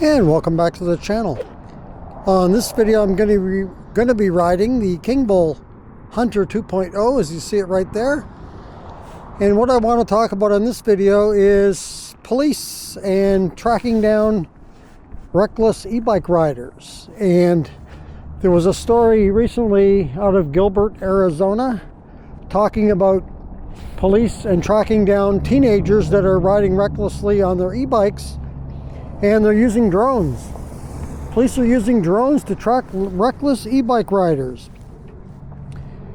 And welcome back to the channel. On this video I'm going to be riding the King Bull Hunter 2.0, as you see it right there. And what I want to talk about in this video is police and tracking down reckless e-bike riders. And there was a story recently out of Gilbert, Arizona, talking about police and tracking down teenagers that are riding recklessly on their e-bikes, and they're using drones. Police are using drones to track reckless e-bike riders.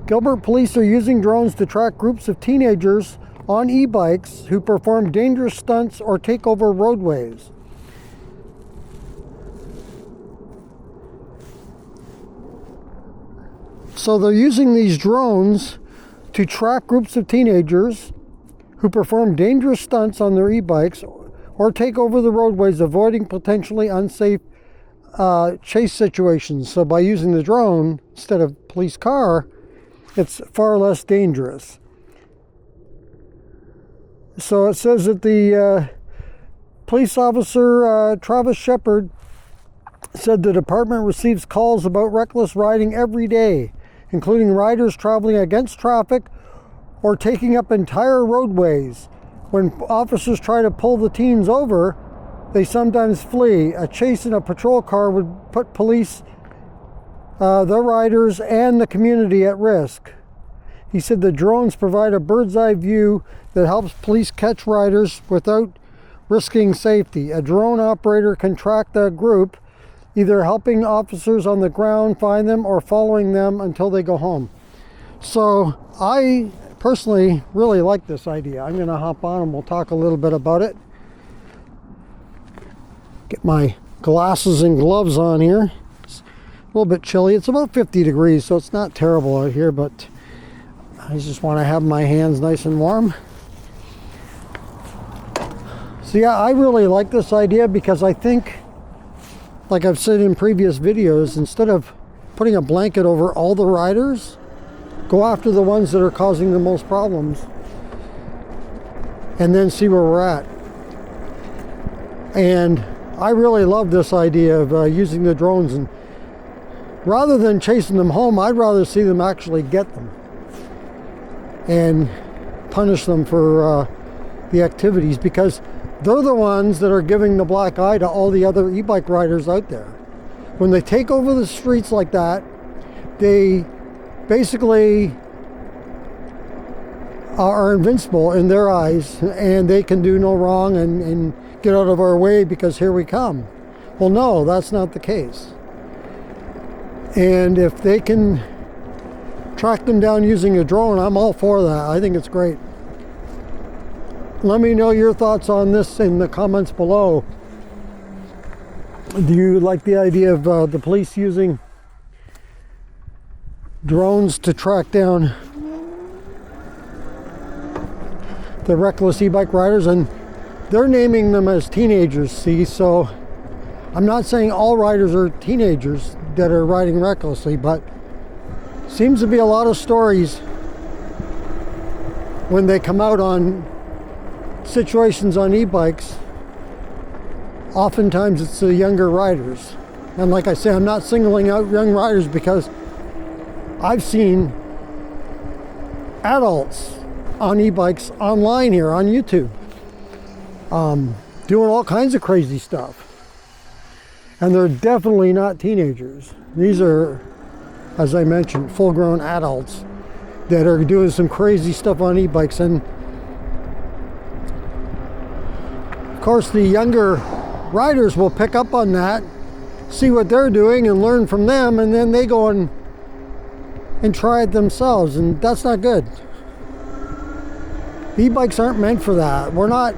Gilbert police are using drones to track groups of teenagers on e-bikes who perform dangerous stunts or take over roadways. So they're using these drones to track groups of teenagers who perform dangerous stunts on their e-bikes or take over the roadways, avoiding potentially unsafe chase situations. So by using the drone instead of police car, it's far less dangerous. So it says that the police officer, Travis Shepard, said the department receives calls about reckless riding every day, including riders traveling against traffic or taking up entire roadways. When officers try to pull the teens over, they sometimes flee. A chase in a patrol car would put police, the riders, and the community at risk. He said the drones provide a bird's eye view that helps police catch riders without risking safety. A drone operator can track the group, either helping officers on the ground find them or following them until they go home. So I personally really like this idea. I'm going to hop on and we'll talk a little bit about it. Get my glasses and gloves on here. It's a little bit chilly. It's about 50 degrees, so it's not terrible out here, but I just want to have my hands nice and warm. So yeah, I really like this idea because I think, like I've said in previous videos, instead of putting a blanket over all the riders, go after the ones that are causing the most problems and then see where we're at. And I really love this idea of using the drones, and rather than chasing them home, I'd rather see them actually get them and punish them for the activities, because they're the ones that are giving the black eye to all the other e-bike riders out there. When they take over the streets like that, they basically are invincible in their eyes, and they can do no wrong and get out of our way because here we come. Well, no, that's not the case. And if they can track them down using a drone, I'm all for that. I think it's great. Let me know your thoughts on this in the comments below. Do you like the idea of the police using drones to track down the reckless e-bike riders? And they're naming them as teenagers, see? So I'm not saying all riders are teenagers that are riding recklessly, but seems to be a lot of stories when they come out on situations on e-bikes. Oftentimes it's the younger riders. And like I say, I'm not singling out young riders because I've seen adults on e-bikes online here on YouTube doing all kinds of crazy stuff. And they're definitely not teenagers. These are, as I mentioned, full-grown adults that are doing some crazy stuff on e-bikes. And of course the younger riders will pick up on that, see what they're doing and learn from them, and then they go and try it themselves, and that's not good. E-bikes aren't meant for that. We're not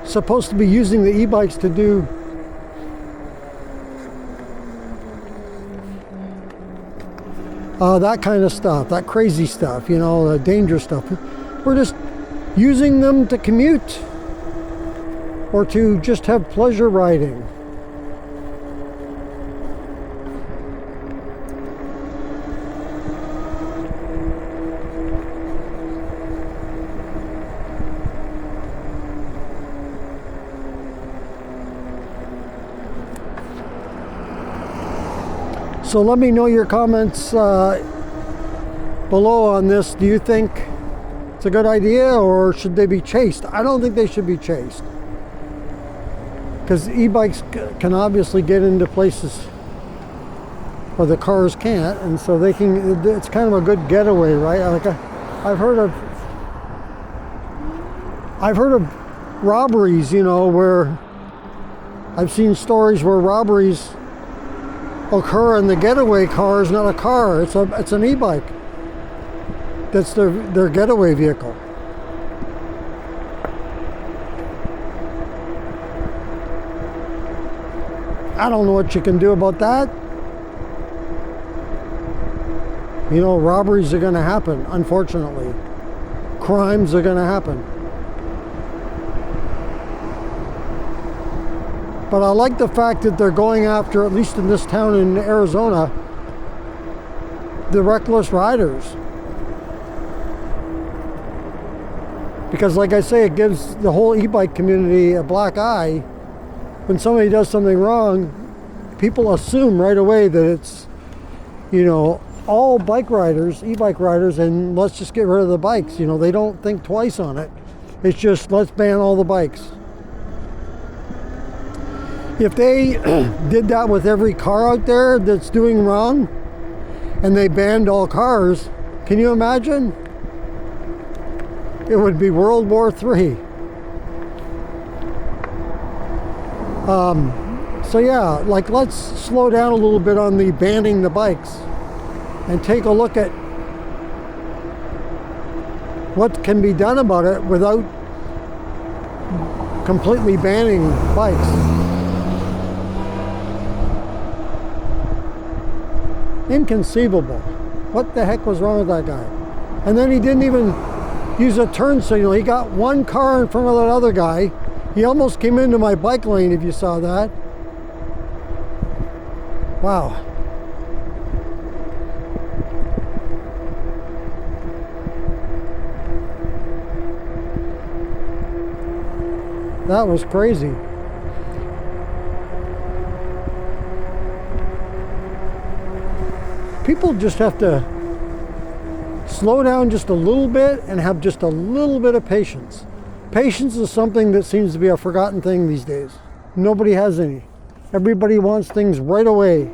supposed to be using the e-bikes to do that kind of stuff, that crazy stuff, you know, the dangerous stuff. We're just using them to commute or to just have pleasure riding. So let me know your comments below on this. Do you think it's a good idea, or should they be chased? I don't think they should be chased, because e-bikes can obviously get into places where the cars can't, and so they can. It's kind of a good getaway, right? Like I've heard of robberies, you know, where I've seen stories where robberies occur and the getaway car is not a car, it's an e-bike. That's their getaway vehicle. I don't know what you can do about that. You know, robberies are going to happen, unfortunately. Crimes are going to happen. But I like the fact that they're going after, at least in this town in Arizona, the reckless riders. Because like I say, it gives the whole e-bike community a black eye. When somebody does something wrong, people assume right away that it's, you know, all bike riders, e-bike riders, and let's just get rid of the bikes. You know, they don't think twice on it. It's just, let's ban all the bikes. If they did that with every car out there that's doing wrong, and they banned all cars, can you imagine? It would be World War III. So yeah, like, let's slow down a little bit on the banning the bikes and take a look at what can be done about it without completely banning bikes. Inconceivable. What the heck was wrong with that guy? And then he didn't even use a turn signal. He got one car in front of that other guy. He almost came into my bike lane, if you saw that. Wow. That was crazy. People just have to slow down just a little bit and have just a little bit of patience. Patience is something that seems to be a forgotten thing these days. Nobody has any. Everybody wants things right away.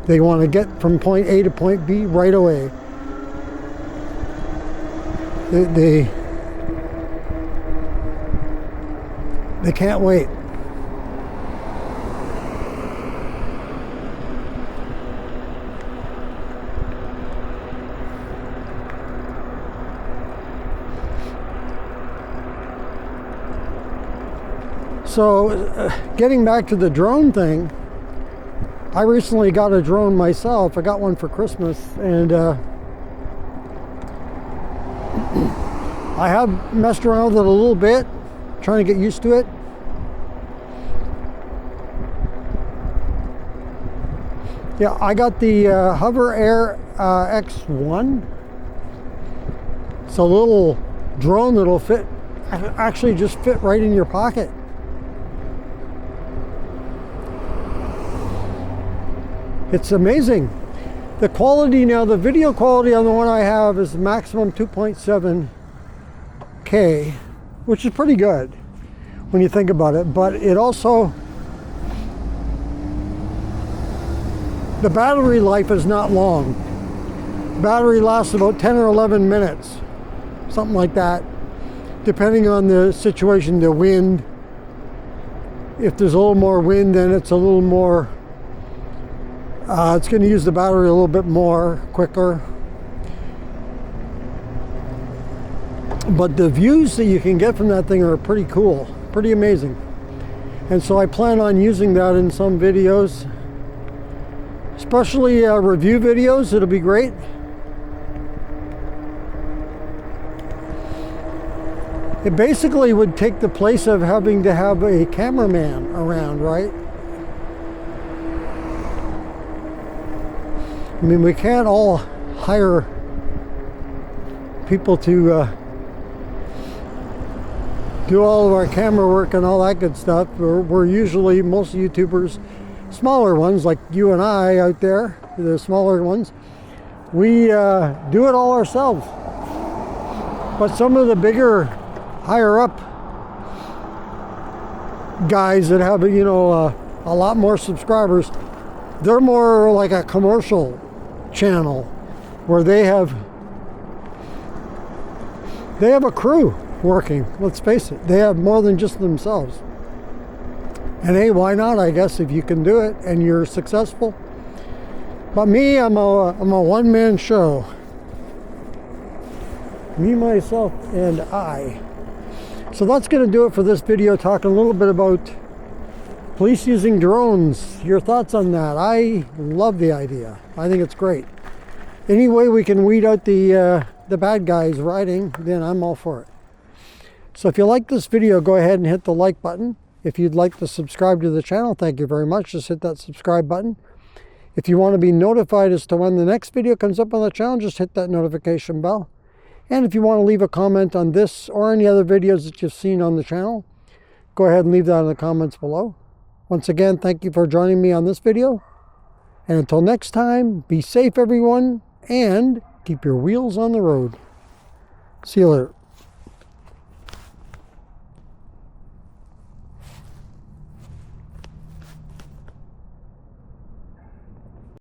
They want to get from point A to point B right away. They can't wait. So, getting back to the drone thing, I recently got a drone myself. I got one for Christmas, and I have messed around with it a little bit, trying to get used to it. Yeah, I got the Hover Air X1. It's a little drone that'll fit, actually just fit right in your pocket. It's amazing. The quality now, the video quality on the one I have is maximum 2.7K, which is pretty good when you think about it. But it also, the battery life is not long. Battery lasts about 10 or 11 minutes, something like that, depending on the situation, the wind. If there's a little more wind, then it's a little more, it's going to use the battery a little bit more quicker. But the views that you can get from that thing are pretty cool, pretty amazing. And so I plan on using that in some videos, especially review videos. It'll be great. It basically would take the place of having to have a cameraman around, right? I mean, we can't all hire people to do all of our camera work and all that good stuff. We're usually, most YouTubers smaller ones like you and I out there, the smaller ones, we do it all ourselves. But some of the bigger, higher up guys that have, you know, a lot more subscribers, they're more like a commercial channel where they have a crew working. Let's face it, they have more than just themselves. And hey, why not, I guess, if you can do it and you're successful. But me, I'm a one-man show. Me, myself, and I. So that's going to do it for this video, talking a little bit about police using drones. Your thoughts on that? I love the idea. I think it's great. Any way we can weed out the bad guys riding, then I'm all for it. So if you like this video, go ahead and hit the like button. If you'd like to subscribe to the channel, thank you very much. Just hit that subscribe button. If you want to be notified as to when the next video comes up on the channel, just hit that notification bell. And if you want to leave a comment on this or any other videos that you've seen on the channel, go ahead and leave that in the comments below. Once again, thank you for joining me on this video. And until next time, be safe everyone, and keep your wheels on the road. See you later.